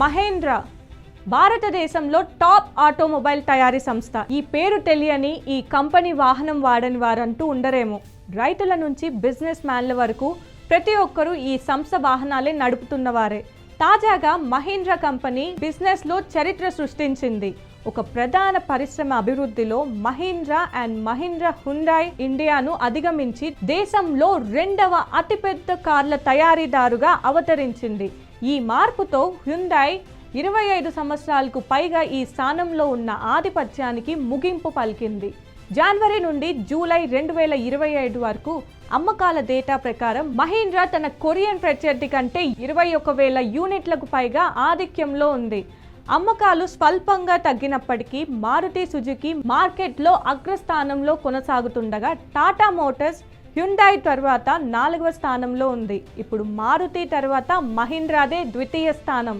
మహేంద్ర భారతదేశంలో top automobile తయారీ సంస్థ. ఈ పేరు తెలియని, ఈ కంపెనీ వాహనం వాడని వారంటూ ఉండరేమో. రైతుల నుంచి బిజినెస్ మ్యాన్ల వరకు ప్రతి ఒక్కరూ ఈ సంస్థ వాహనాలే నడుపుతున్నవారే. తాజాగా మహీంద్ర కంపెనీ బిజినెస్లో చరిత్ర సృష్టించింది. ఒక ప్రధాన పరిశ్రమ అభివృద్ధిలో మహీంద్ర అండ్ మహీంద్ర హ్యుండాయ్ ఇండియాను అధిగమించి దేశంలో రెండవ అతిపెద్ద కార్ల తయారీదారుగా అవతరించింది. ఈ మార్పుతో హ్యుండాయ్ 25 సంవత్సరాలకు పైగా ఈ స్థానంలో ఉన్న ఆధిపత్యానికి ముగింపు పలికింది. జనవరి నుండి జూలై 2025 వరకు అమ్మకాల డేటా ప్రకారం మహీంద్ర తన కొరియన్ ప్రత్యర్థి కంటే 21,000 యూనిట్లకు పైగా ఆధిక్యంలో ఉంది. అమ్మకాలు స్వల్పంగా తగ్గినప్పటికీ మారుతి సుజుకి మార్కెట్లో అగ్రస్థానంలో కొనసాగుతుండగా టాటా మోటార్స్ హ్యుండాయ్ తర్వాత 4వ స్థానంలో ఉంది. ఇప్పుడు మారుతి తర్వాత మహీంద్రాదే ద్వితీయ స్థానం.